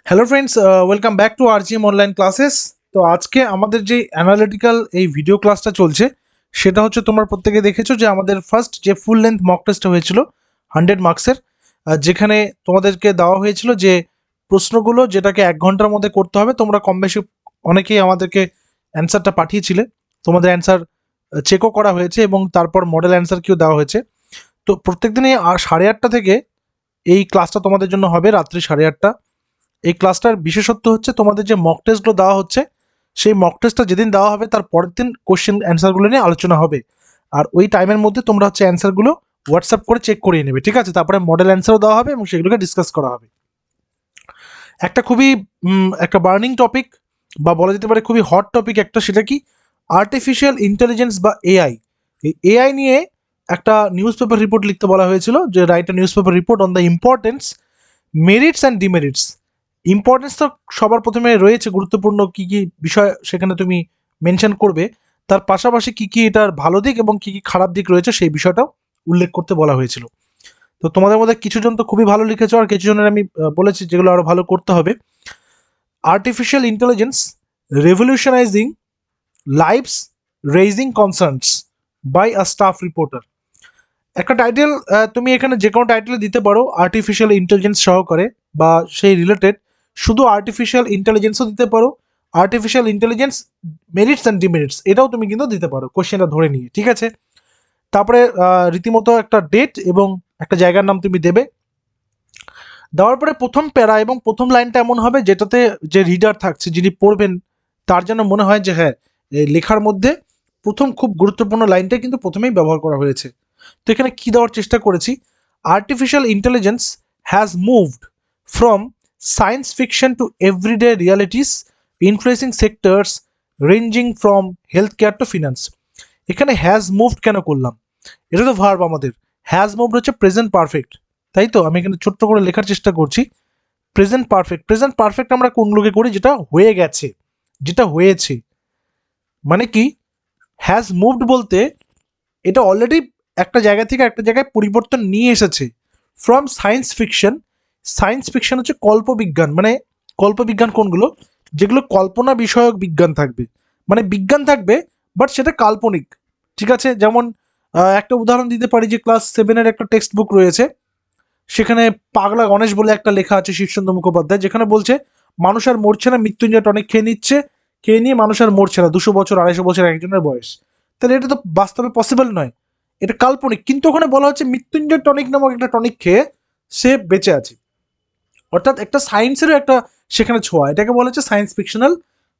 Hello friends, welcome back to RGM online classes. তো আজকে আমাদের যে অ্যানালিটিক্যাল এই ভিডিও ক্লাসটা চলছে সেটা হচ্ছে, তোমরা প্রত্যেকে দেখেছো যে আমাদের ফার্স্ট যে ফুল লেন্থ মক টেস্টটা হয়েছিল 100 মার্কসের, যেখানে তোমাদেরকে দেওয়া হয়েছিল যে প্রশ্নগুলো যেটাকে 1 ঘন্টার মধ্যে করতে হবে। তোমরা কম বেশি অনেকেই আমাদেরকে অ্যান্সারটা পাঠিয়েছিলে, তোমাদের অ্যান্সার চেকও করা হয়েছে এবং তারপর মডেল অ্যান্সার কিও দেওয়া হয়েছে। তো প্রত্যেক দিনই 8:30 থেকে এই ক্লাসটা তোমাদের জন্য হবে, রাত্রি 8:30। এই ক্লাসটার বিশেষত্ব হচ্ছে তোমাদের যে মক টেস্টগুলো দেওয়া হচ্ছে, সেই মক টেস্টটা যেদিন দেওয়া হবে তার পরের দিন কোশ্চেন অ্যান্সারগুলো নিয়ে আলোচনা হবে। আর ওই টাইমের মধ্যে তোমরা হচ্ছে অ্যান্সারগুলো হোয়াটসঅ্যাপ করে চেক করিয়ে নেবে, ঠিক আছে? তারপরে মডেল অ্যান্সারও দেওয়া হবে এবং সেগুলোকে ডিসকাস করা হবে। একটা খুবই একটা বার্নিং টপিক, বা বলা যেতে পারে খুবই হট টপিক একটা, সেটা কি? আর্টিফিশিয়াল ইন্টেলিজেন্স বা এআই। এই এআই নিয়ে একটা নিউজ পেপার রিপোর্ট লিখতে বলা হয়েছিল, যে write a news paper report on the importance, merits and demerits. Importance তো সবার প্রথমে রয়েছে, গুরুত্বপূর্ণ কি কি বিষয় সেখানে তুমি মেনশন করবে, তার পাশাপাশি কি কি এটার ভালো দিক এবং কি কি খারাপ দিক রয়েছে সেই বিষয়টাও উল্লেখ করতে বলা হয়েছিল। তো তোমাদের মধ্যে কিছুজন তো খুবই ভালো লিখেছো, আর কিছু জনের আমি বলেছি যেগুলো আরো ভালো করতে হবে। Artificial intelligence revolutionising lives, raising concerns by a staff reporter. একটা টাইটেল তুমি এখানে যে কোনো টাইটেলে দিতে পারো, আর্টিফিশিয়াল ইন্টেলিজেন্স সহকারে বা সেই রিলেটেড। শুধু আর্টিফিশিয়াল ইন্টেলিজেন্সও দিতে পারো, artificial intelligence merits and demerits এটাও তুমি কিন্তু দিতে পারো, কোশ্চেনটা ধরে নিয়ে, ঠিক আছে? তারপরে রীতিমতো একটা ডেট এবং একটা জায়গার নাম তুমি দেবে। দেওয়ার পরে প্রথম প্যারা এবং প্রথম লাইনটা এমন হবে যেটাতে যে রিডার থাকছে, যিনি পড়বেন, তার যেন মনে হয় যে হ্যাঁ, এই লেখার মধ্যে প্রথম খুব গুরুত্বপূর্ণ লাইনটা কিন্তু প্রথমেই ব্যবহার করা হয়েছে। তো এখানে কি দেওয়ার চেষ্টা করেছি? Artificial intelligence has moved from science fiction to everyday realities, influencing sectors ranging from health care to finance. এখানে হ্যাজ মুভড কেন করলাম? এটা তো ভার্ব আমাদের। হ্যাজ মুভড হচ্ছে প্রেজেন্ট পারফেক্ট, তাই তো? আমি এখানে ছোট্ট করে লেখার চেষ্টা করছি। প্রেজেন্ট পারফেক্ট, প্রেজেন্ট পারফেক্ট আমরা কোনগুলোকে করি? যেটা হয়ে গেছে, যেটা হয়েছে। মানে কি? হ্যাজ মুভড বলতে এটা অলরেডি একটা জায়গা থেকে একটা জায়গায় পরিবর্তন নিয়ে এসেছে। From science fiction, science fiction হচ্ছে কল্পবিজ্ঞান, মানে কল্পবিজ্ঞান কোনগুলো? যেগুলো কল্পনা বিষয়ক বিজ্ঞান থাকবে, মানে বিজ্ঞান থাকবে বাট সেটা কাল্পনিক, ঠিক আছে? যেমন একটা উদাহরণ দিতে পারি, যে ক্লাস 7-এর একটা টেক্সট বুক রয়েছে, সেখানে পাগলা গণেশ বলে একটা লেখা আছে শীর্ষেন্দু মুখোপাধ্যায়, যেখানে বলছে মানুষ আর মরছে না, মৃত্যুঞ্জয় টনিক খেয়ে নিচ্ছে, খেয়ে নিয়ে মানুষ আর মরছে না, 200 বছর 250 বছর একজনের বয়স। তাহলে এটা তো বাস্তবে পসিবল নয়, এটা কাল্পনিক। কিন্তু ওখানে বলা হচ্ছে মৃত্যুঞ্জয় টনিক নামক একটা টনিক খেয়ে সে বেঁচে আছে, অর্থাৎ একটা সায়েন্সেরও একটা সেখানে ছোঁয়া। এটাকে বলা হচ্ছে সায়েন্স ফিকশনাল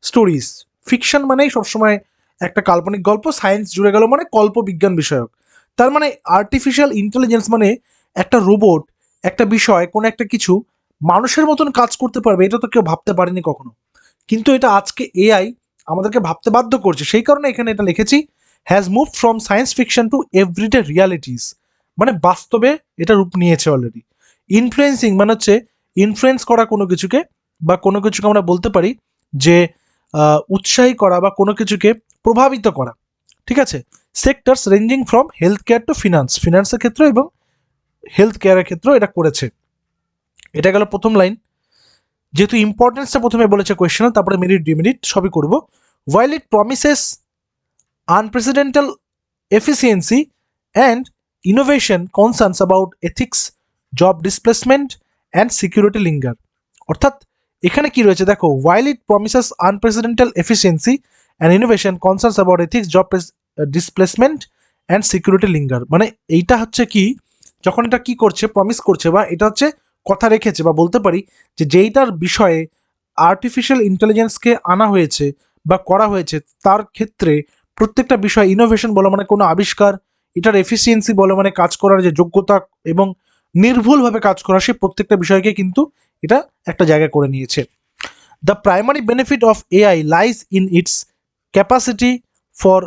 স্টোরিজ। ফিকশন মানেই সবসময় একটা কাল্পনিক গল্প, সায়েন্স জুড়ে গেল মানে কল্প বিজ্ঞান বিষয়ক। তার মানে আর্টিফিশিয়াল ইন্টেলিজেন্স মানে একটা রোবট, একটা বিষয়, কোনো একটা কিছু মানুষের মতন কাজ করতে পারবে, এটা তো কেউ ভাবতে পারেনি কখনো। কিন্তু এটা আজকে এআই আমাদেরকে ভাবতে বাধ্য করছে, সেই কারণে এখানে এটা লিখেছি, has move from science fiction to everyday realities, মানে বাস্তবে এটা রূপ নিয়েছে অলরেডি। ইনফ্লুয়েন্সিং মানে হচ্ছে ইনফ্লুয়েন্স করা কোনো কিছুকে, বা কোনো কিছুকে আমরা বলতে পারি যে উৎসাহী করা বা কোনো কিছুকে প্রভাবিত করা, ঠিক আছে? Sectors ranging from health care to finance, ফিনান্সের ক্ষেত্রে এবং হেলথ কেয়ারের ক্ষেত্রেও এটা করেছে। এটা গেল প্রথম লাইন। যেহেতু ইম্পর্টেন্সটা প্রথমে বলেছে কোয়েশ্চেন, তারপরে মেরিট ডিমেরিট সবই করব। while it promises unprecedented efficiency and innovation, concerns about ethics, job displacement and security linger। অর্থাৎ এখানে কি রয়েছে দেখো, while it promises unprecedented efficiency and innovation, concerns about ethics, job displacement and security linger। মানে এইটা হচ্ছে কি, যখন এটা কি করছে, প্রমিস করছে, বা এটা হচ্ছে কথা রেখেছে, বা বলতে পারি যে যেইটার বিষয়ে আর্টিফিশিয়াল ইন্টেলিজেন্সকে আনা হয়েছে বা করা হয়েছে, তার ক্ষেত্রে প্রত্যেকটা বিষয় ইনোভেশন বলো মানে কোনো আবিষ্কার, এটার এফিসিয়েন্সি বলো মানে কাজ করার যে যোগ্যতা এবং নির্ভুলভাবে কাজ করা, সে প্রত্যেকটা বিষয়কে কিন্তু এটা একটা জায়গা করে নিয়েছে। The primary benefit of AI lies in it's capacity for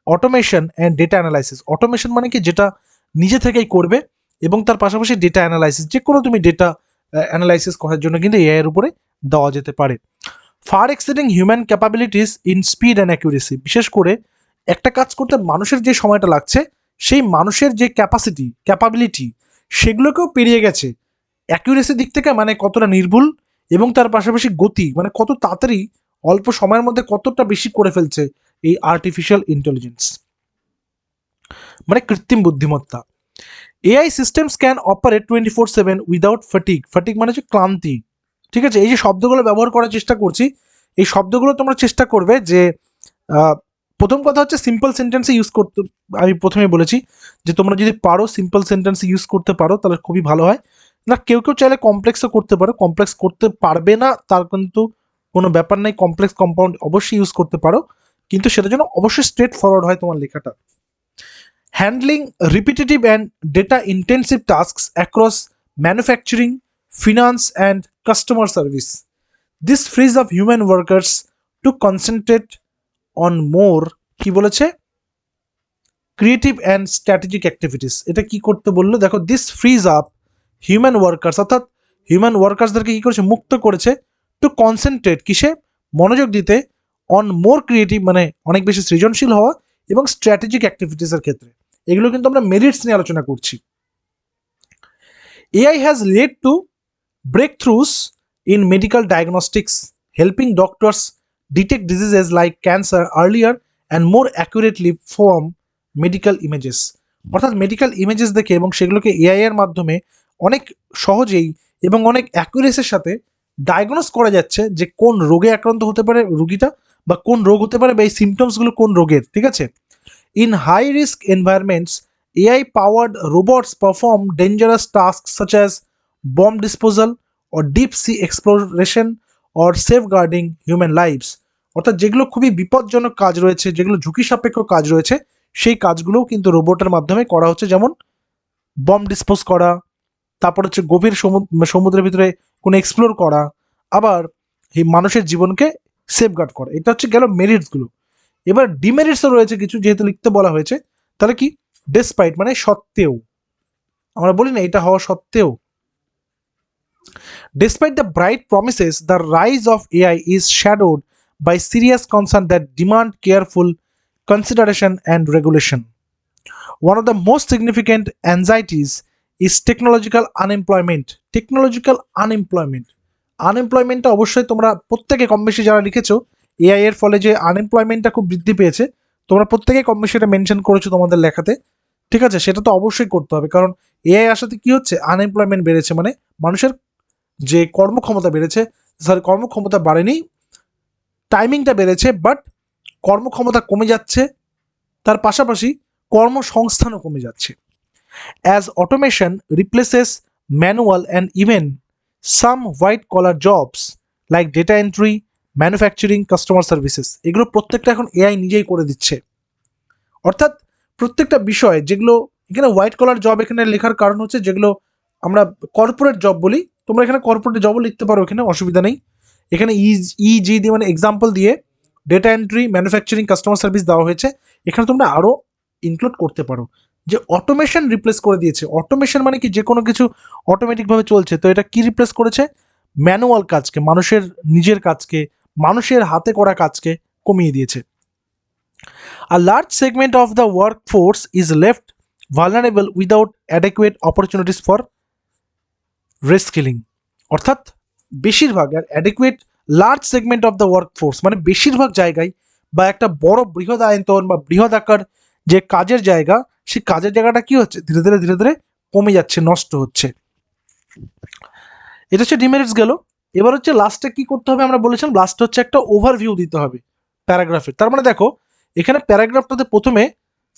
automation and data analysis. Automation মানে কি, যেটা নিজে থেকেই করবে, এবং তার পাশাপাশি ডেটা অ্যানালাইসিস, যে কোনো তুমি ডেটা অ্যানালাইসিস করার জন্য কিন্তু এআই এর উপরে দেওয়া যেতে পারে। Far exceeding human capabilities in speed and accuracy, বিশেষ করে একটা কাজ করতে মানুষের যে সময়টা লাগছে, সেই মানুষের যে ক্যাপাবিলিটি, সেগুলোকেও পেরিয়ে গেছে। অ্যাকিউরেসি দিক থেকে মানে কতটা নির্ভুল এবং তার পাশাপাশি গতি, মানে কত তাড়াতাড়ি অল্প সময়ের মধ্যে কতটা বেশি করে ফেলছে এই আর্টিফিশিয়াল ইন্টেলিজেন্স, মানে কৃত্রিম বুদ্ধিমত্তা। AI systems can operate 24/7 without fatigue. Fatigue মানে হচ্ছে ক্লান্তি। ঠিক আছে, এই যে শব্দগুলো ব্যবহার করার চেষ্টা করছি, এই শব্দগুলো তোমরা চেষ্টা করবে যে প্রথম কথা হচ্ছে সিম্পল সেন্টেন্সে ইউজ করতে। আমি প্রথমে বলেছি যে তোমরা যদি পারো সিম্পল সেন্টেন্সে ইউজ করতে পারো তাহলে খুবই ভালো হয়। না কেউ কেউ চাইলে কমপ্লেক্সও করতে পারো, কমপ্লেক্স করতে পারবে না তার কিন্তু কোনো ব্যাপার নাই, কমপ্লেক্স কম্পাউন্ড অবশ্যই ইউজ করতে পারো, কিন্তু সেটার জন্য অবশ্যই স্ট্রেট ফরওয়ার্ড হয় তোমার লেখাটা। Handling repetitive and data intensive tasks across manufacturing, finance and customer service. This fridge of human workers to concentrate on মোর, কি বলেছে, ক্রিয়েটিভ অ্যান্ড স্ট্র্যাটেজিক অ্যাক্টিভিটিস। এটা কি করতে বললো দেখো, this freeze up human workers, অর্থাৎ হিউম্যান ওয়ার্কার্সদেরকে কি করেছে, মুক্ত করেছে, টু কনসেন্ট্রেট, কিসে, মনোযোগ দিতে, অন মোর ক্রিয়েটিভ মানে অনেক বেশি সৃজনশীল হওয়া, এবং স্ট্র্যাটেজিক অ্যাক্টিভিটিসের ক্ষেত্রে। এগুলো কিন্তু আমরা মেরিটস নিয়ে আলোচনা করছি। AI has led to breakthroughs in medical diagnostics, helping doctors detect diseases like cancer earlier and more accurately form medical images. অর্থাৎ মেডিকেল ইমেজেস দেখে এবং সেগুলোকে এআই এর মাধ্যমে অনেক সহজেই এবং অনেক অ্যাকুরেসির সাথে ডায়াগনোস করা যাচ্ছে যে কোন রোগে আক্রান্ত হতে পারে রুগীটা, বা কোন রোগ হতে পারে, বা এই সিমটমসগুলো কোন রোগের। ঠিক আছে, in high risk environments AI powered robots perform dangerous task such as bomb disposal or deep sea exploration or safeguarding human lives। অর্থাৎ যেগুলো খুবই বিপজ্জনক কাজ রয়েছে, যেগুলো ঝুঁকি সাপেক্ষ কাজ রয়েছে, সেই কাজগুলোও কিন্তু রোবটের মাধ্যমে করা হচ্ছে, যেমন বম্ব ডিসপোজ করা, তারপর হচ্ছে গভীর সমুদ্রের ভিতরে কোনো এক্সপ্লোর করা, আবার এই মানুষের জীবনকে সেফগার্ড করা। এটা হচ্ছে গেল মেরিটসগুলো। এবার ডিমেরিটসও রয়েছে কিছু, যেহেতু লিখতে বলা হয়েছে, তাহলে কি, ডেসপাইট মানে সত্ত্বেও, আমরা বলি না এটা হওয়া সত্ত্বেও। Despite the bright promises, the rise of AI is shadowed by serious concerns that demand careful consideration and regulation. One of the most significant anxieties is technological unemployment. Technological unemployment. আনএমপ্লয়মেন্টটা অবশ্যই তোমরা প্রত্যেকে কম বেশি যারা লিখেছো এআই এর ফলে যে আনএমপ্লয়মেন্টটা খুব বৃদ্ধি পেয়েছে, তোমরা প্রত্যেকে কম বেশি এটা মেনশন করেছো তোমাদের লেখাতে। ঠিক আছে, সেটা তো অবশ্যই করতে হবে, কারণ এআই আসাতে কি হচ্ছে, আনএমপ্লয়মেন্ট বেড়েছে, মানে মানুষের যে কর্মক্ষমতা বেড়েছে, সরি কর্মক্ষমতা বাড়েনি, টাইমিংটা বেড়েছে, বাট কর্মক্ষমতা কমে যাচ্ছে, তার পাশাপাশি কর্মসংস্থানও কমে যাচ্ছে। As automation replaces manual and even some white collar jobs like data entry, manufacturing, customer services, এগুলো প্রত্যেকটা এখন এআই নিজেই করে দিচ্ছে। অর্থাৎ প্রত্যেকটা বিষয় যেগুলো এখানে হোয়াইট কলার জব এখানে লেখার কারণ হচ্ছে যেগুলো আমরা কর্পোরেট জব বলি, তোমরা এখানে কর্পোরেট জবও লিখতে পারো, এখানে অসুবিধা নেই। এখানে ইজি দিয়ে মানে এক্সাম্পল দিয়ে data entry, manufacturing, customer service দেওয়া হয়েছে। এখানে তোমরা আরও ইনক্লুড করতে পারো যে অটোমেশন রিপ্লেস করে দিয়েছে। অটোমেশন মানে কি, যে কোনো কিছু অটোমেটিকভাবে চলছে, তো এটা কি রিপ্লেস করেছে, ম্যানুয়াল কাজকে, মানুষের নিজের কাজকে, মানুষের হাতে করা কাজকে কমিয়ে দিয়েছে। A large segment of the workforce is left vulnerable without adequate opportunities for reskilling। অর্থাৎ বেশিরভাগ আর adequate large segment of the workforce মানে বেশিরভাগ জায়গায়, বা একটা বড় বৃহৎ আয়তন বা বৃহৎ আকার যে কাজের জায়গা, সেই কাজের জায়গাটা কি হচ্ছে, ধীরে ধীরে ধীরে ধীরে কমে যাচ্ছে, নষ্ট হচ্ছে। এটা হচ্ছে ডিমেরিটস গেল। এবার হচ্ছে লাস্টে কি করতে হবে, আমরা বলেছিলাম লাস্টে হচ্ছে একটা ওভারভিউ দিতে হবে প্যারাগ্রাফের। তার মানে দেখো এখানে প্যারাগ্রাফটাতে প্রথমে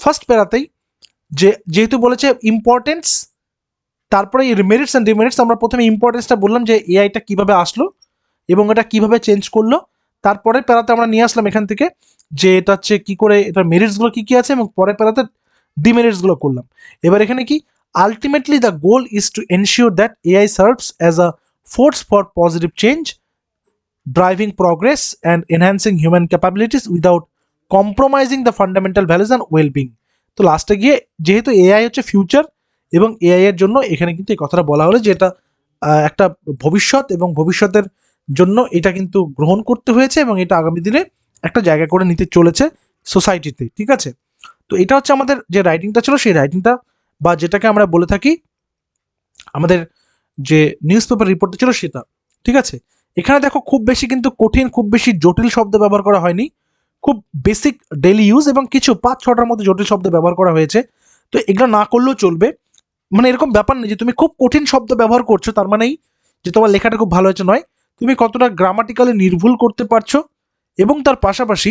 ফার্স্ট প্যারাতেই যেহেতু বলেছে ইম্পর্টেন্স, তারপরে মেরিটস অ্যান্ড ডিমেরিটস, আমরা প্রথমে ইম্পর্টেন্সটা বললাম যে এআইটা কিভাবে আসলো এবং এটা কিভাবে চেঞ্জ করলো। তারপরে প্যারাতে আমরা নিয়ে আসলাম এখান থেকে যে এটা হচ্ছে কি করে, এটার মেরিটসগুলো কি কি আছে, এবং পরে প্যারাতে ডিমেরিটসগুলো করলাম। এবার এখানে কি, ultimately the goal is to ensure that AI serves as a force for positive change, driving progress and enhancing human capabilities without compromising the fundamental values and wellbeing. তো লাস্টে গিয়ে যেহেতু এআই হচ্ছে ফিউচার, এবং এআই এর জন্য এখানে কিন্তু এই কথাটা বলা হলো যে এটা একটা ভবিষ্যৎ, এবং ভবিষ্যতের জন্য এটা কিন্তু গ্রহণ করতে হয়েছে, এবং এটা আগামী দিনে একটা জায়গা করে নিতে চলেছে সোসাইটিতে। ঠিক আছে, তো এটা হচ্ছে আমাদের যে রাইটিংটা ছিল, সেই রাইটিংটা বা যেটাকে আমরা বলে থাকি আমাদের যে নিউজ পেপার রিপোর্টটা ছিল সেটা। ঠিক আছে, এখানে দেখো খুব বেশি কিন্তু কঠিন, খুব বেশি জটিল শব্দ ব্যবহার করা হয়নি, খুব বেসিক ডেইলি ইউজ এবং কিছু 5-6টার মধ্যে জটিল শব্দ ব্যবহার করা হয়েছে। তো এগুলো না করলেও চলবে, মানে এরকম ব্যাপার নেই যে তুমি খুব কঠিন শব্দ ব্যবহার করছো তার মানেই যে তোমার লেখাটা খুব ভালো হয়েছে, নয়। তুমি কতটা গ্রামাটিক্যালি নির্ভুল করতে পারছো এবং তার পাশাপাশি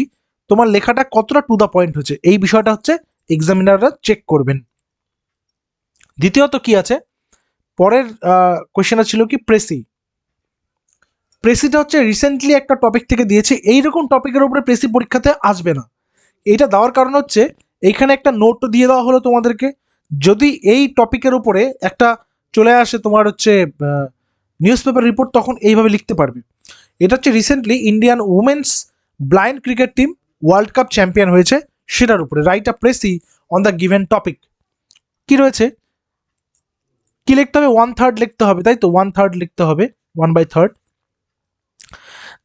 তোমার লেখাটা কতটা টু দ্য পয়েন্ট হচ্ছে, এই বিষয়টা হচ্ছে এক্সামিনাররা চেক করবেন। দ্বিতীয়ত কি আছে, পরের কোয়েশ্চেনটা ছিল কি প্রেসি। প্রেসিটা হচ্ছে রিসেন্টলি একটা টপিক থেকে দিয়েছে, এইরকম টপিকের উপরে প্রেসি পরীক্ষাতে আসবে না। এইটা দেওয়ার কারণ হচ্ছে এইখানে একটা নোট দিয়ে দেওয়া হলো তোমাদেরকে, যদি এই টপিকের উপরে একটা চলে আসে তোমার হচ্ছে নিউজ পেপার রিপোর্ট, তখন এইভাবে লিখতে পারবে। এটা হচ্ছে recently Indian women's blind cricket team world cup champion হয়েছে, সেটার উপরে write a precis on the given topic. কি রয়েছে, কি লিখতে হবে, 1/3 লিখতে হবে, তাই তো 1/3 লিখতে হবে, 1/3।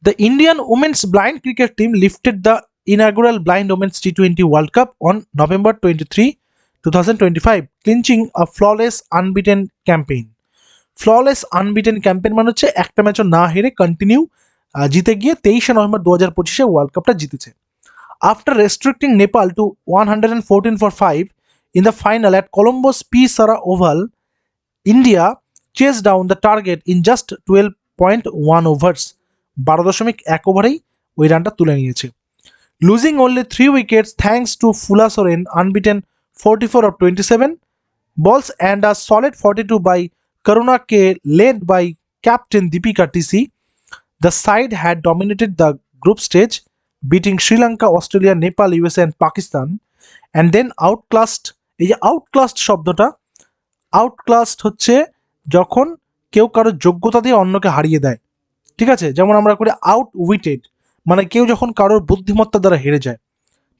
The Indian women's blind cricket team lifted the inaugural Blind Women's T20 World Cup on November 23, 2025, clinching a flawless unbeaten campaign. Flawless unbeaten campaign মানে হচ্ছে একটা ম্যাচও না হেরে কন্টিনিউ জিতে গিয়ে 23 নভেম্বর 2025 ওয়ার্ল্ড কাপটা জিতেছে। After restricting Nepal to 114 for 5 in the final at Colombo's P. Sara Oval, India chased down the target in just 12.1 overs. 12.1 ওভারেই ওই রানটা তুলে নিয়েছে। Losing only 3 wickets thanks to ফুলা Soren unbeaten 44 of 27 balls and a solid 42 by Karuna K led by captain Deepika TC. The side had dominated the group stage, beating Sri Lanka, Australia, Nepal, USA and Pakistan, and then outclassed. এই যে আউটক্লাসড শব্দটা, আউটক্লাসড হচ্ছে যখন কেউ কারো যোগ্যতা দিয়ে অন্যকে হারিয়ে দেয়, ঠিক আছে, যেমন আমরা করি আউটউইটেড, মানে কেউ যখন কারোর বুদ্ধিমত্তা দ্বারা হেরে যায়,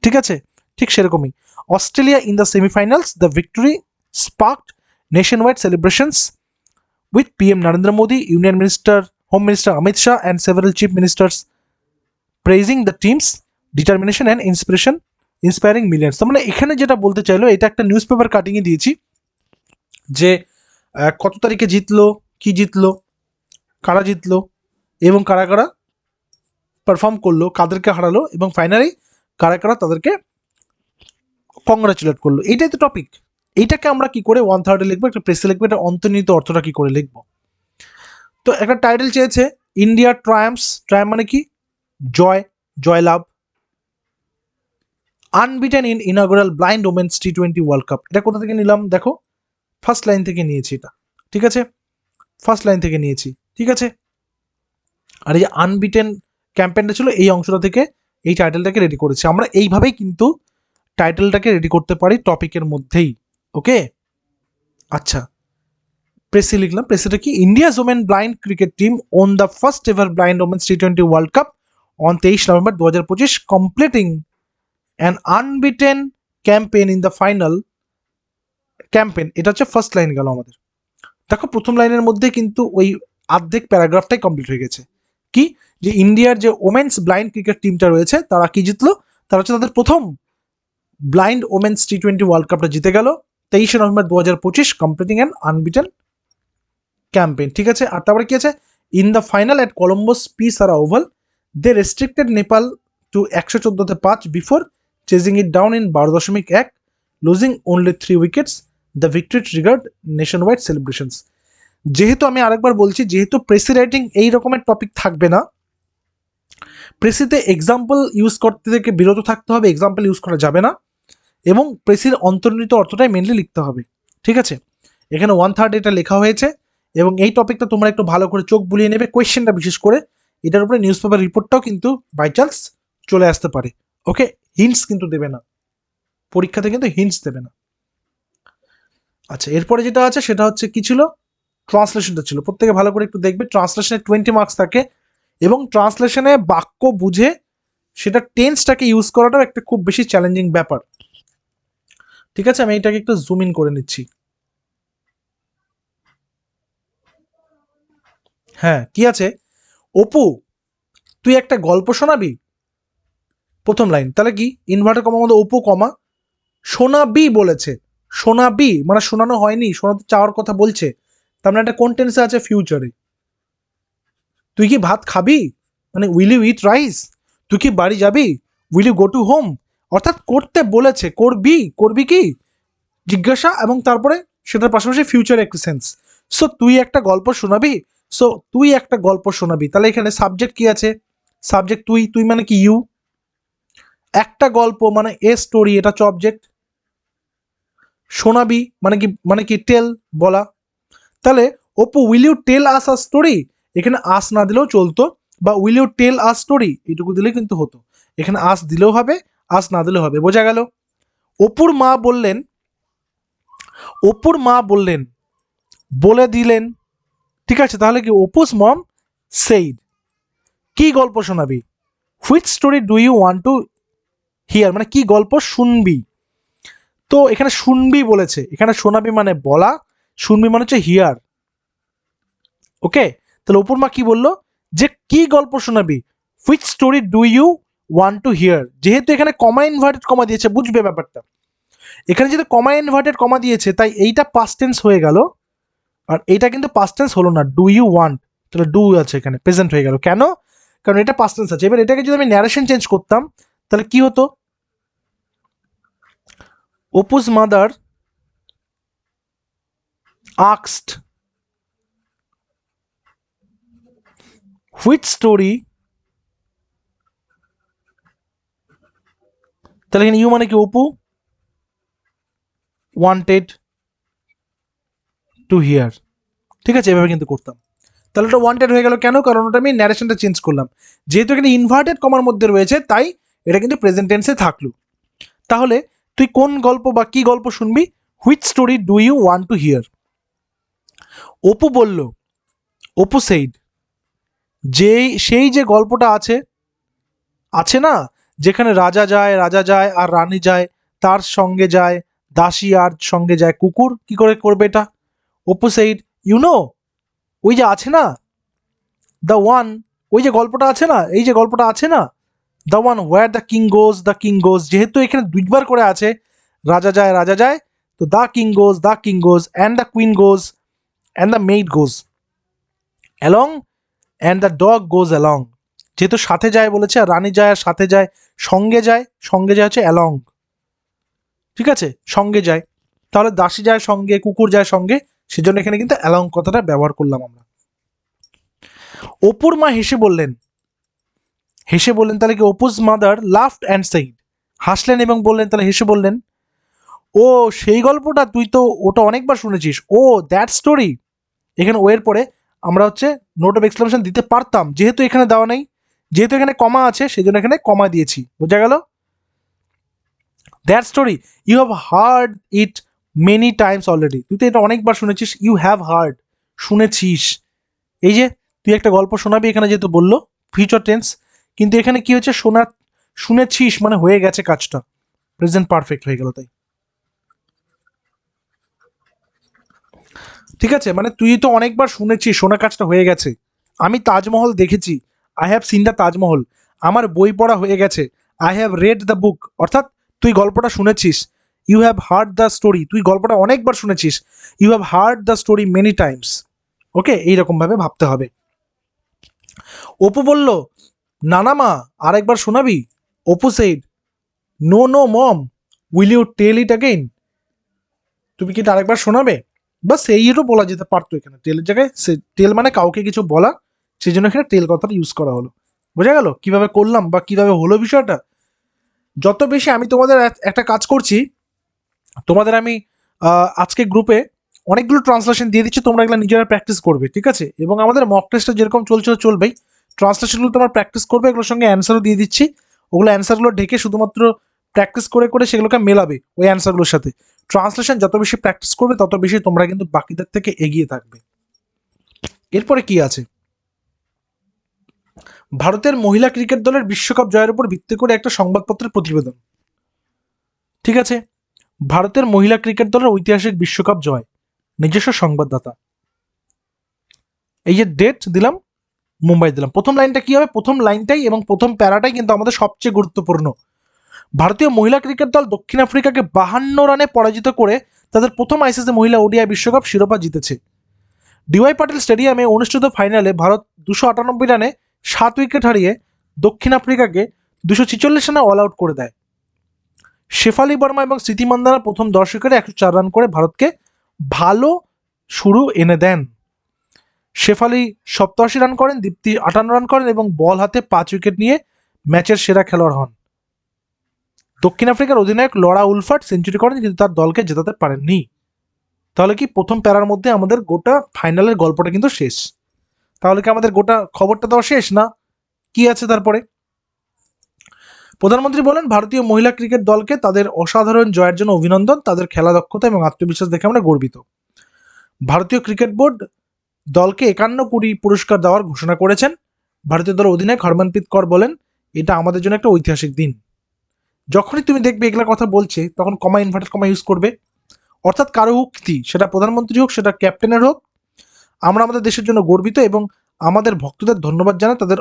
ঠিক আছে, ঠিক সেরকমই। Australia in the semifinals, the victory sparked nationwide celebrations with PM Narendra Modi, Union Minister, Home Minister Amit Shah, and several chief ministers praising the team's determination and inspiring millions. তার মানে এখানে যেটা বলতে চাইলো, এটা একটা নিউজ পেপার কাটিংয়ে দিয়েছি যে কত তারিখে জিতলো, কি জিতলো, কারা জিতলো এবং কারা কারা পারফর্ম করলো, কাদেরকে হারালো এবং ফাইনালি কারা কারা তাদেরকে কংগ্রাচুলেট করলো, এইটাই তো টপিক। এইটাকে আমরা কি করে 1/3 লিখবো, একটা প্রেসে লিখবো, এটা অন্তর্নিহিত অর্থটা কি করে লিখবো। তো একটা টাইটেল চেয়েছে ইন্ডিয়া ট্রায়াম্পস, ট্রায়াম্প মানে কি, জয়, জয়লাভ। Unbeaten in inaugural blind women's T20 world cup, এটা কোথা থেকে নিলাম দেখো, ফার্স্ট লাইন থেকে নিয়েছি এটা, ঠিক আছে, ফার্স্ট লাইন থেকে নিয়েছি, ঠিক আছে। আর এই যে আনবিটেন ক্যাম্পেইনটা ছিল, এই অংশটা থেকে এই টাইটেলটাকে রেডি করেছি আমরা, এইভাবেই কিন্তু টাইটেলটাকে রেডি করতে পারি টপিকের মধ্যেই, ওকে। আচ্ছা, প্রেসি লিখলাম, প্রেসিটা কি, India's women blind cricket team won the first ever blind women's T20 world cup on 23 November 2025, completing an unbeaten campaign in the final campaign. এটা হচ্ছে ফার্স্ট লাইন গেল আমাদের। দেখো প্রথম লাইনের মধ্যে কিন্তু ওই অর্ধেক প্যারাগ্রাফটাই কমপ্লিট হয়ে গেছে, কি, যে ইন্ডিয়ার যে ওমেন্স ব্লাইন্ড ক্রিকেট টিমটা রয়েছে তারা কি জিতলো, তারা হচ্ছে তাদের প্রথম ব্লাইন্ড ওমেন্স T20 ওয়ার্ল্ড কাপটা জিতে গেল 23 November 2025, completing an unbeaten campaign, ঠিক আছে। আর তারপরে কি আছে, in the final at Colombo's P Sara Oval they restricted Nepal to 114-5 before chasing it down in 12.1, losing only 3 wickets, the victory triggered nationwide celebrations. যেহেতু আমি আরেকবার বলছি, যেহেতু প্রেসি রাইটিং এই রকমের টপিক থাকবে না, প্রেসিতে এক্সাম্পল ইউজ করতে থেকে বিরত থাকতে হবে, এক্সাম্পল ইউজ করা যাবে না এবং প্রেসির অন্তর্নিহিত অর্থটাই মেনলি লিখতে হবে, ঠিক আছে। এখানে 1/3 এটা লেখা হয়েছে এবং এই টপিকটা তোমরা একটু ভালো করে চোখ বুলিয়ে নেবে, কোয়েশ্চেনটা বিশেষ করে এটার উপরে নিউজ পেপার রিপোর্টটাও কিন্তু বাই চান্স চলে আসতে পারে, ওকে। হিন্টস কিন্তু দেবে না, পরীক্ষাতে কিন্তু হিন্টস দেবে না। আচ্ছা, এরপরে যেটা আছে সেটা হচ্ছে কি ছিল, ট্রান্সলেশনটা ছিল, প্রত্যেকে ভালো করে একটু দেখবে। ট্রান্সলেশনে 20 মার্কস থাকে এবং ট্রান্সলেশনে বাক্য বুঝে সেটা টেন্সটাকে ইউজ করাটাও একটা খুব বেশি চ্যালেঞ্জিং ব্যাপার, ঠিক আছে। আমি এটাকে একটু জুম ইন করে নিচ্ছি। হ্যাঁ, কি আছে, অপু তুই একটা গল্প শোনাবি, প্রথম লাইন, তাহলে কি, ইনভার্টার কমার মধ্যে অপু কমা শোনাবি বলেছে, শোনাবি মানে শোনানো হয়নি, শোনাতে চাওয়ার কথা বলছে, তার মানে একটা কোন টেন্সে আছে, ফিউচারে, তুই কি ভাত খাবি, মানে উইল ইউ ইট রাইস, তুই কি বাড়ি যাবি, will you go to home. অর্থাৎ করতে বলেছে, করবি, করবি কি জিজ্ঞাসা, এবং তারপরে সেটার পাশাপাশি ফিউচার একটি সেন্স। সো তুই একটা গল্প শোনাবি, সো তুই একটা গল্প শোনাবি, তাহলে এখানে সাবজেক্ট কি আছে, সাবজেক্ট তুই, তুই মানে কি ইউ, একটা গল্প মানে এ স্টোরি, এটা হচ্ছে অবজেক্ট, শোনাবি মানে কি টেল, বলা। তাহলে Apu will you tell us a story, এখানে আস না দিলেও চলতো, বা will you tell a story এটুকু দিলে কিন্তু হতো, এখানে আস দিলেও হবে, আস না দিলেও হবে, বোঝা গেল। অপুর মা বললেন, অপুর মা বললেন, বলে দিলেন, ঠিক আছে, তাহলে কি অপুস মম সেইড, কি গল্প শোনাবি, which story do you want to hear, মানে কি গল্প শুনবি। তো এখানে শুনবি বলেছে, এখানে শোনাবি মানে বলা, শুনবি মানে হচ্ছে হিয়ার। ওকে, তাহলে অপুর মা কি বললো, যে কি গল্প শোনাবি, which story do you want to hear. যেহেতু এখানে কমা ইনভার্টেড কমা দিয়েছে, বুঝবে ব্যাপারটা, এখানে যেহেতু কমা ইনভার্টেড কমা দিয়েছে তাই এইটা পাস্ট টেন্স হয়ে গেল, আর এইটা কিন্তু পাস্ট টেন্স হলো না, ডু ইউ ওয়ান্ট, তাহলে ডু আছে এখানে, প্রেজেন্ট হয়ে গেল। কেন, কারণ এটা পাস্ট টেন্স আছে। এবার এটাকে যদি আমি ন্যারেশন চেঞ্জ করতাম তাহলে কি হতো, অপুজ মাদার আস্কড হুইচ স্টোরি, তাহলে এখানে ইউ মানে কি অপু ওয়ান্টেড টু হিয়ার, ঠিক আছে, এভাবে কিন্তু করতাম। তাহলে ওটা ওয়ান্টেড হয়ে গেল কেন, কারণ ওটা আমি ন্যারেশনটা চেঞ্জ করলাম, যেহেতু এখানে ইনভার্টেড কমার মধ্যে রয়েছে তাই এটা কিন্তু প্রেজেন্ট টেন্সে থাকলো। তাহলে তুই কোন গল্প বা কি গল্প শুনবি, which story do you want to hear. Apu বলল, অপু সেইড, সেই যে গল্পটা আছে না, যেখানে রাজা যায় আর রানী যায়, তার সঙ্গে যায় দাসী, আর সঙ্গে যায় কুকুর, কি করে করবে এটা। অপু সেইড, ইউ নো, ওই যে আছে না, দ্য ওয়ান, ওই যে গল্পটা আছে না, এই যে গল্পটা আছে না, the one where the king goes, যেহেতু এখানে দুইবার করে আছে, রাজা যায়, তো the king goes and the queen goes and the maid goes along and the dog goes along, যেহেতু সাথে যায় বলেছে, আর রানী যায় আর সাথে যায়, সঙ্গে যায় হচ্ছে অ্যালং, ঠিক আছে, সঙ্গে যায়, তাহলে দাসী যায় সঙ্গে, কুকুর যায় সঙ্গে, সেজন্য এখানে কিন্তু অ্যালং কথাটা ব্যবহার করলাম আমরা। অপুর মা হেসে বললেন, তাহলে কি অপুজ মাদার লাফড অ্যান্ড সেইড, হাসলেন এবং বললেন, তাহলে হেসে বললেন, ও সেই গল্পটা, তুই তো ওটা অনেকবার শুনেছিস, ও দ্যাট স্টোরি, এখানে ও এর পরে আমরা হচ্ছে নোট অফ এক্সক্লেমেশন দিতে পারতাম, যেহেতু এখানে দেওয়া নেই, যেহেতু এখানে কমা আছে সেজন্য এখানে কমা দিয়েছি, বোঝা গেল। That story you have heard it many times already, তুই তো এটা অনেকবার শুনেছিস, ইউ হ্যাভ হার্ড, শুনেছিস, এই যে তুই একটা গল্প শোনাবি, এখানে যেহেতু বললো ফিউচার টেন্স, কিন্তু এখানে কি হচ্ছে, শুনেছিস মানে হয়ে গেছে কাজটা, প্রেজেন্ট পারফেক্ট হয়ে গেল তাই, ঠিক আছে, মানে তুই তো অনেকবার শুনেছিস, শোনা কাজটা হয়ে গেছে। আমি তাজমহল দেখেছি, I have seen the Taj Mahal, আমার বই পড়া হয়ে গেছে, I have read the book, অর্থাৎ তুই গল্পটা শুনেছিস। You have heard the story, তুই গল্পটা অনেকবার শুনেছিস, you have heard the story many times. Okay, এইরকমভাবে ভাবতে হবে। অপু বলল, নানা মা আরেকবার শোনাবি। Apu said, no no mom, will you tell it again, তুমি কি এটা আরেকবার শোনাবে, বা সেইও বলা যেতে পারতো, এখানে টেলের জায়গায় টেল মানে কাউকে কিছু বলা, সেই জন্য এখানে টেল কথাটা ইউজ করা হলো। বোঝা গেল কিভাবে করলাম বা কিভাবে হলো বিষয়টা। যত বেশি আমি তোমাদের একটা কাজ করছি, তোমাদের আমি আজকে গ্রুপে অনেকগুলো ট্রান্সলেশন দিয়ে দিচ্ছি, তোমরা এগুলো নিজেরা প্র্যাকটিস করবে, ঠিক আছে, এবং আমাদের মক টেস্টটা যেরকম চলবেই, ট্রান্সলেশনগুলো তোমার প্র্যাকটিস করবে, এগুলোর সঙ্গে অ্যান্সারও দিয়ে দিচ্ছি, ওগুলো অ্যান্সারগুলো ঢেকে শুধুমাত্র প্র্যাকটিস করে সেগুলোকে মেলাবে ওই অ্যান্সারগুলোর সাথে। ট্রান্সলেশন যত বেশি প্র্যাকটিস করবে তত বেশি তোমরা কিন্তু বাকিদের থেকে এগিয়ে থাকবে। এরপরে কি আছে, ভারতের মহিলা ক্রিকেট দলের বিশ্বকাপ জয়ের উপর ভিত্তি করে একটা সংবাদপত্রের প্রতিবেদন, ঠিক আছে, ভারতের মহিলা ক্রিকেট দলের ঐতিহাসিক বিশ্বকাপ জয়, নিজস্ব সংবাদদাতা, এই যে ডেট দিলাম, মুম্বাই দিলাম। প্রথম লাইনটা কি হবে, প্রথম লাইনটাই এবং প্রথম প্যারাটাই কিন্তু আমাদের সবচেয়ে গুরুত্বপূর্ণ। ভারতীয় মহিলা ক্রিকেট দল দক্ষিণ আফ্রিকাকে 52 রানে পরাজিত করে তাদের প্রথম আইসিসি মহিলা ওডিআই বিশ্বকাপ শিরোপা জিতেছে। ডিওয়াই পাটিল স্টেডিয়ামে অনুষ্ঠিত ফাইনালে ভারত 298 রানে 7 উইকেট হারিয়ে দক্ষিণ আফ্রিকাকে 246 রানে অল আউট করে দেয়। শেফালি বর্মা এবং স্মৃতি মান্ধানা প্রথম 10 উইকেটে 104 রান করে ভারতকে ভালো শুরু এনে দেন। শেফালি 87 রান করেন, দীপ্তি 58 রান করেন এবং বল হাতে 5 উইকেট নিয়ে ম্যাচের সেরা খেলোয়াড় হন। দক্ষিণ আফ্রিকার অধিনায়ক লরা উলফার্ট সেঞ্চুরি করেন কিন্তু তার দলকে জেতাতে পারেননি। তাহলে কি প্রথম প্যারার মধ্যে আমাদের গোটা ফাইনালের গল্পটা কিন্তু শেষ। তাহলে কি আমাদের গোটা খবরটা দেওয়া শেষ না? কি আছে তারপরে? প্রধানমন্ত্রী বলেন, ভারতীয় মহিলা ক্রিকেট দলকে তাদের অসাধারণ জয়ের জন্য অভিনন্দন। তাদের খেলা দক্ষতা এবং আত্মবিশ্বাস দেখে আমরা গর্বিত। ভারতীয় ক্রিকেট বোর্ড দলকে 51 কোটি পুরস্কার দেওয়ার ঘোষণা করেছেন। ভারতীয় দলের অধিনায়ক হরমনপ্রীত কর বলেন, এটা আমাদের জন্য একটা ঐতিহাসিক দিন। যখনই তুমি দেখবে এগুলা কথা বলছে তখন কমা ইনভার্টেড কমা ইউজ করবে, অর্থাৎ কারো উক্তি, সেটা প্রধানমন্ত্রী হোক সেটা ক্যাপ্টেনের হোক, আমরা আমাদের দেশের জন্য গর্বিত এবং আমাদের ভক্তদের ধন্যবাদ জানাই তাদের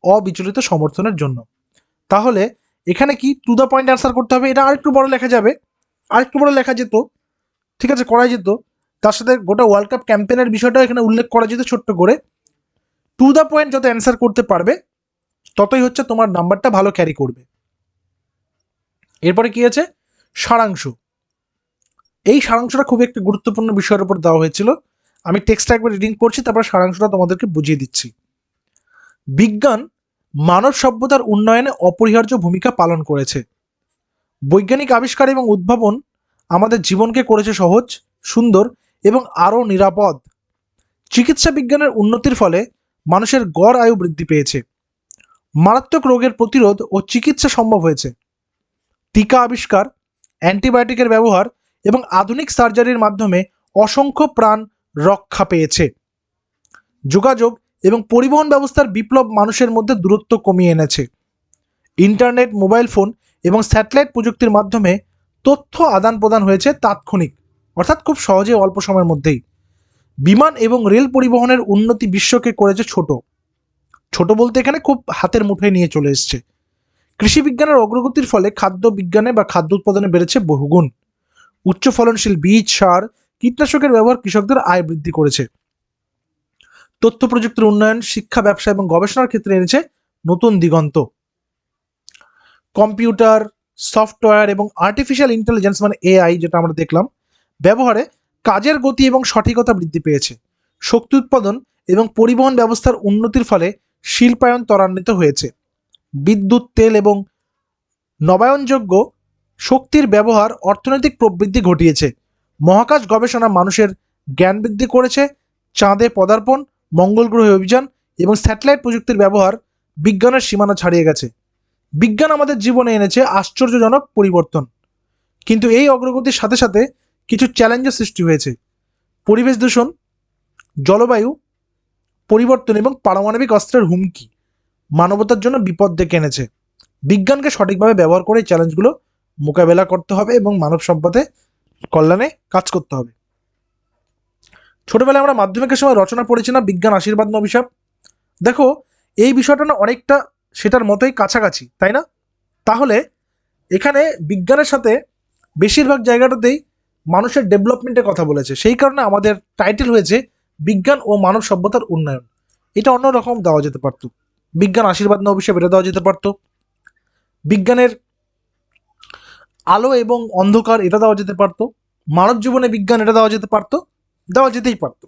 অবিচলিত সমর্থনের জন্য। তাহলে এখানে কি টু দ্য পয়েন্ট অ্যান্সার করতে হবে? এটা আরেকটু বড় লেখা যাবে, আরেকটু বড় লেখা যেত, ঠিক আছে, করা যেত। তার সাথে গোটা ওয়ার্ল্ড কাপ ক্যাম্পেনের বিষয়টাও এখানে উল্লেখ করা যেত ছোট্ট করে। টু দ্য পয়েন্ট যত অ্যান্সার করতে পারবে ততই হচ্ছে তোমার নাম্বারটা ভালো ক্যারি করবে। এরপরে কি আছে? সারাংশ। এই সারাংশটা খুব একটা গুরুত্বপূর্ণ বিষয়ের উপর দেওয়া হয়েছিল। আমি টেক্সটটা একবার রিডিং করছি, তারপর সারাংশটা তোমাদেরকে বুঝিয়ে দিচ্ছি। বিজ্ঞান মানব সভ্যতার উন্নয়নে অপরিহার্য ভূমিকা পালন করেছে। বৈজ্ঞানিক আবিষ্কার এবং উদ্ভাবন আমাদের জীবনকে করেছে সহজ, সুন্দর এবং আরও নিরাপদ। চিকিৎসা বিজ্ঞানের উন্নতির ফলে মানুষের গড় আয়ু বৃদ্ধি পেয়েছে। মারাত্মক রোগের প্রতিরোধ ও চিকিৎসা সম্ভব হয়েছে। টিকা আবিষ্কার, অ্যান্টিবায়োটিকের ব্যবহার এবং আধুনিক সার্জারির মাধ্যমে অসংখ্য প্রাণ রক্ষা পেয়েছে। যোগাযোগ এবং পরিবহন ব্যবস্থার বিপ্লব মানুষের মধ্যে দূরত্ব কমিয়ে এনেছে। ইন্টারনেট, মোবাইল ফোন এবং স্যাটেলাইট প্রযুক্তির মাধ্যমে তথ্য আদান প্রদান হয়েছে তাৎক্ষণিক, অর্থাৎ খুব সহজে অল্প সময়ের মধ্যেই। বিমান এবং রেল পরিবহনের উন্নতি বিশ্বকে করেছে ছোট, ছোট বলতে এখানে খুব হাতের মুঠোয় নিয়ে চলে এসছে। কৃষি বিজ্ঞানের অগ্রগতির ফলে খাদ্য বিজ্ঞানে বা খাদ্য উৎপাদনে বেড়েছে বহুগুণ। উচ্চ ফলনশীল বীজ, সার, কীটনাশকের ব্যবহার কৃষকদের আয় বৃদ্ধি করেছে। তথ্য প্রযুক্তির উন্নয়ন শিক্ষা, ব্যবসা এবং গবেষণার ক্ষেত্রে এনেছে নতুন দিগন্ত। কম্পিউটার, সফটওয়্যার এবং আর্টিফিশিয়াল ইন্টেলিজেন্স মানে এআই যেটা আমরা দেখলাম ব্যবহারে কাজের গতি এবং সঠিকতা বৃদ্ধি পেয়েছে। শক্তি উৎপাদন এবং পরিবহন ব্যবস্থার উন্নতির ফলে শিল্পায়ন ত্বরান্বিত হয়েছে। বিদ্যুৎ, তেল এবং নবায়নযোগ্য শক্তির ব্যবহার অর্থনৈতিক প্রবৃদ্ধি ঘটিয়েছে। মহাকাশ গবেষণা মানুষের জ্ঞান বৃদ্ধি করেছে। চাঁদে পদার্পণ, মঙ্গল গ্রহে অভিযান এবং স্যাটেলাইট প্রযুক্তির ব্যবহার বিজ্ঞানের সীমানা ছাড়িয়ে গেছে। বিজ্ঞান আমাদের জীবনে এনেছে আশ্চর্যজনক পরিবর্তন, কিন্তু এই অগ্রগতির সাথে সাথে কিছু চ্যালেঞ্জের সৃষ্টি হয়েছে। পরিবেশ দূষণ, জলবায়ু পরিবর্তন এবং পারমাণবিক অস্ত্রের হুমকি মানবতার জন্য বিপদ ডেকে এনেছে। বিজ্ঞানকে সঠিকভাবে ব্যবহার করে এই চ্যালেঞ্জগুলো মোকাবেলা করতে হবে এবং মানব সভ্যতাতে কল্যাণে কাজ করতে হবে। ছোটবেলায় আমরা মাধ্যমিকের সময় রচনা পড়েছি না, বিজ্ঞান আশীর্বাদ না অভিশাপ? দেখো এই বিষয়টা না অনেকটা সেটার মতোই কাছাকাছি, তাই না? তাহলে এখানে বিজ্ঞানের সাথে বেশিরভাগ জায়গাটাতেই মানুষের ডেভেলপমেন্টের কথা বলেছে, সেই কারণে আমাদের টাইটেল হয়েছে বিজ্ঞান ও মানব সভ্যতার উন্নয়ন। এটা অন্যরকম দেওয়া যেতে পারত, বিজ্ঞান আশীর্বাদ না অভিশাপ এটা দেওয়া যেতে পারত, বিজ্ঞানের আলো এবং অন্ধকার এটা দেওয়া যেতে পারত, মানব জীবনে বিজ্ঞান এটা দেওয়া যেতে পারত, দেওয়া যেতেই পারত।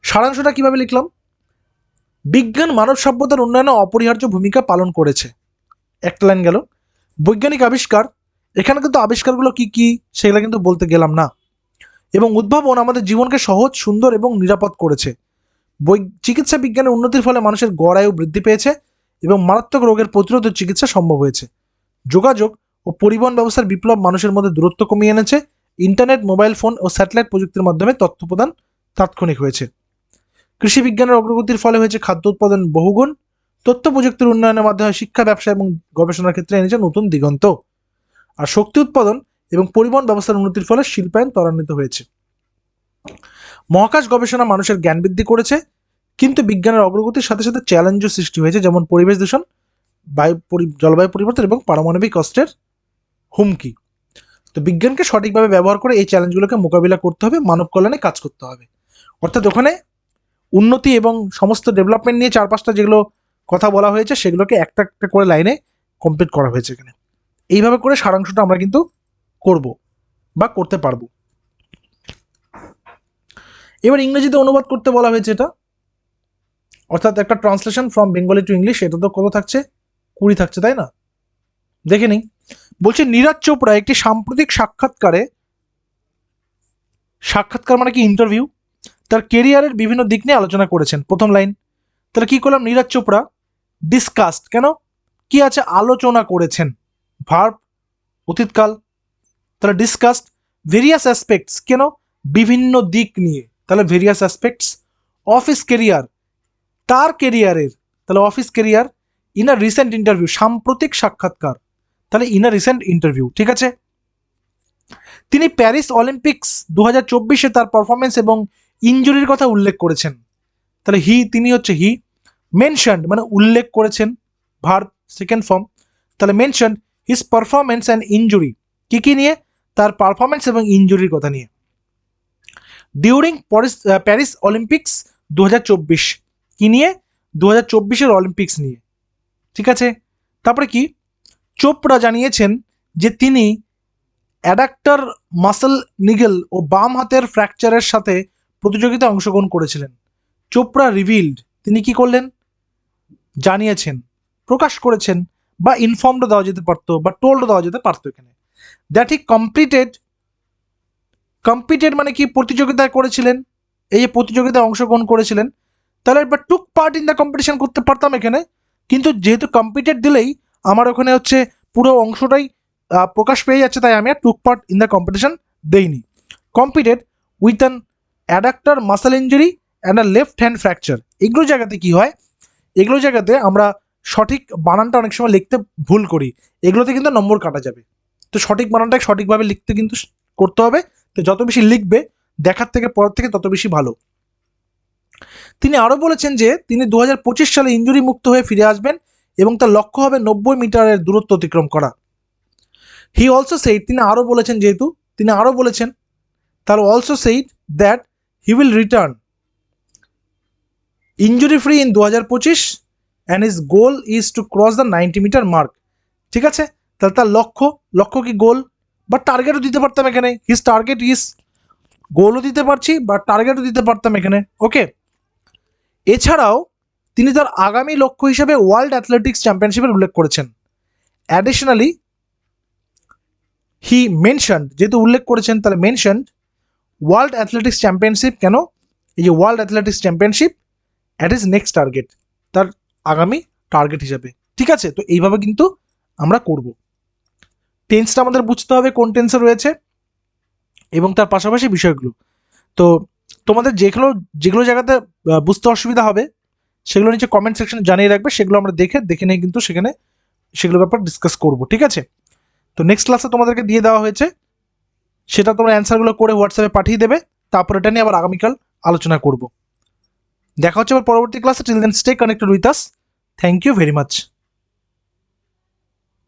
সারাংশটা কিভাবে লিখলাম? বিজ্ঞান মানব সভ্যতার উন্নয়নে অপরিহার্য ভূমিকা পালন করেছে, একটা লাইন গেল। বৈজ্ঞানিক আবিষ্কার, এখানে কিন্তু আবিষ্কারগুলো কি কি সেগুলো কিন্তু বলতে গেলাম না। এবং উদ্ভাবন আমাদের জীবনকে সহজ, সুন্দর এবং নিরাপদ করেছে। চিকিৎসা বিজ্ঞানের উন্নতির ফলে মানুষের গড় আয়ু বৃদ্ধি পেয়েছে এবং মারাত্মক রোগের প্রতিরোধ ও চিকিৎসা সম্ভব হয়েছে। যোগাযোগ ও পরিবহন ব্যবস্থার বিপ্লব মানুষের মধ্যে দূরত্ব কমিয়ে এনেছে। ইন্টারনেট, মোবাইল ফোন ও স্যাটেলাইট প্রযুক্তির মাধ্যমে তথ্য প্রদান তাৎক্ষণিক হয়েছে। কৃষি বিজ্ঞানের অগ্রগতির ফলে হয়েছে খাদ্য উৎপাদন বহুগুণ। তথ্য প্রযুক্তির উন্নয়নের মাধ্যমে শিক্ষা, ব্যবসা এবং গবেষণার ক্ষেত্রে এনেছে নতুন দিগন্ত। আর শক্তি উৎপাদন এবং পরিবহন ব্যবস্থার উন্নতির ফলে শিল্পায়ন ত্বরান্বিত হয়েছে। মহাকাশ গবেষণা মানুষের জ্ঞান বৃদ্ধি করেছে, কিন্তু বিজ্ঞানের অগ্রগতির সাথে সাথে চ্যালেঞ্জও সৃষ্টি হয়েছে, যেমন পরিবেশ দূষণ, জলবায়ু পরিবর্তন এবং পারমাণবিক অস্ত্রের হুমকি। তো বিজ্ঞানকে সঠিকভাবে ব্যবহার করে এই চ্যালেঞ্জগুলোকে মোকাবিলা করতে হবে, মানব কল্যাণে কাজ করতে হবে। অর্থাৎ ওখানে উন্নতি এবং সমস্ত ডেভেলপমেন্ট নিয়ে 4-5টা যেগুলো কথা বলা হয়েছে সেগুলোকে একটা একটা করে লাইনে কমপ্লিট করা হয়েছে এখানে। এইভাবে করে সারাংশটা আমরা কিন্তু করব বা করতে পারবো। এবার ইংরেজিতে অনুবাদ করতে বলা হয়েছে এটা, অর্থাৎ একটা translation from Bengali to English. এটা তো কত থাকছে, 20 থাকছে, তাই না? দেখে নিই। বলছে নীরজ চোপড়া একটি সাম্প্রতিক সাক্ষাৎকার মানে কি ইন্টারভিউ, তার কেরিয়ারের বিভিন্ন দিক নিয়ে আলোচনা করেছেন। প্রথম লাইন, তাহলে কি করলাম, নীরজ চোপড়া ডিসকাস্ট, কেন কি আছে, আলোচনা করেছেন, ভার্ব অতীতকাল, তাহলে ডিসকাস্ট ভেরিয়াস অ্যাসপেক্টস, কেন বিভিন্ন দিক নিয়ে, তাহলে various aspects of his career, তার কেরিয়ারের, তাহলে office career, in a recent interview সাম্প্রতিক সাক্ষাৎকার, তাহলে ইন আ রিসেন্ট ইন্টারভিউ। ঠিক আছে। তিনি প্যারিস অলিম্পিক্স 2024-এ তার পারফরমেন্স এবং ইনজুরির কথা উল্লেখ করেছেন, তাহলে তিনি হচ্ছে মেনশনড মানে উল্লেখ করেছেন, ভার্ব সেকেন্ড ফর্ম, তাহলে mentioned his performance and injury, কি নিয়ে, তার পারফরমেন্স এবং ইনজুরির কথা নিয়ে। ডিউরিং প্যারিস অলিম্পিক্স 2024, কি নিয়ে, 2024-এর অলিম্পিক্স নিয়ে। ঠিক আছে। তারপরে কি, চোপড়া জানিয়েছেন যে তিনি অ্যাডাক্টর মাসল নিগেল ও বাম হাতের ফ্র্যাকচারের সাথে প্রতিযোগিতায় অংশগ্রহণ করেছিলেন। চোপড়া রিভিলড, তিনি কি করলেন, জানিয়েছেন, প্রকাশ করেছেন, বা ইনফর্মড দেওয়া যেতে পারতো, বা টোল্ড দেওয়া যেতে পারতো এখানে, দ্যাট হি কম্পিটেড মানে কি, প্রতিযোগিতায় করেছিলেন, এই যে প্রতিযোগিতায় অংশগ্রহণ করেছিলেন, তাহলে এবার টুক পার্ট ইন দ্য কম্পিটিশন করতে পারতাম এখানে, কিন্তু যেহেতু কম্পিটেড দিলেই আমার ওখানে হচ্ছে পুরো অংশটাই প্রকাশ পেয়ে যাচ্ছে, তাই আমি আর took part in the competition দেইনি। Competed with an adductor muscle injury and a left hand fracture. এগুলো জায়গাতে কি হয়, এগুলো জায়গাতে আমরা সঠিক বানানটা অনেক সময় লিখতে ভুল করি, এগুলোতে কিন্তু নম্বর কাটা যাবে। তো সঠিক বানানটাকে সঠিকভাবে লিখতে কিন্তু করতে হবে। তো যত বেশি লিখবে দেখার থেকে পড়ার থেকে তত বেশি ভালো। তিনি আরও বলেছেন যে তিনি 2025 সালে ইনজুরি মুক্ত হয়ে ফিরে আসবেন এবং তার লক্ষ্য হবে 90 মিটারের দূরত্ব অতিক্রম করা। হি অলসো সেইড, তিনি আরও বলেছেন, যেহেতু তিনি আরও বলেছেন, তাহলে also said that he will return injury free in 2025 and his goal is to cross the 90 metre mark. ঠিক আছে। তাহলে তার লক্ষ্য কি, গোল বা টার্গেটও দিতে পারতাম এখানে, হিজ টার্গেট ইজ, গোলও দিতে পারছি বা টার্গেটও দিতে পারতাম এখানে। ওকে। এছাড়াও তিনি তার আগামী লক্ষ্য হিসেবে ওয়ার্ল্ড অ্যাথলেটিক্স চ্যাম্পিয়নশিপের উল্লেখ করেছেন। অ্যাডিশনালি হি মেনশনড, যেহেতু উল্লেখ করেছেন তাহলে মেনশনড ওয়ার্ল্ড অ্যাথলেটিক্স চ্যাম্পিয়নশিপ, কেন, এই যে world athletics championship at is next target, তার আগামী টার্গেট হিসাবে। ঠিক আছে। তো এইভাবে কিন্তু আমরা করব। টেন্সটা আমাদের বুঝতে হবে কোন টেন্সে রয়েছে এবং তার পাশাপাশি বিষয়গুলো। তো তোমাদের যেগুলো জায়গাতে বুঝতে অসুবিধা হবে সেগুলো নিচে কমেন্ট সেকশনে জানিয়ে রাখবে, সেগুলো আমরা দেখে নিয়ে কিন্তু সেগুলো ব্যাপার ডিসকাস করব। ঠিক আছে। তো নেক্সট ক্লাসে তোমাদেরকে দিয়ে দেওয়া হয়েছে, সেটা তোমরা অ্যান্সারগুলো করে হোয়াটসঅ্যাপে পাঠিয়ে দেবে, তারপর এটা নিয়ে আবার আগামীকাল আলোচনা করব। দেখা হচ্ছে আবার পরবর্তী ক্লাসে। Till then stay connected with us. Thank you very much.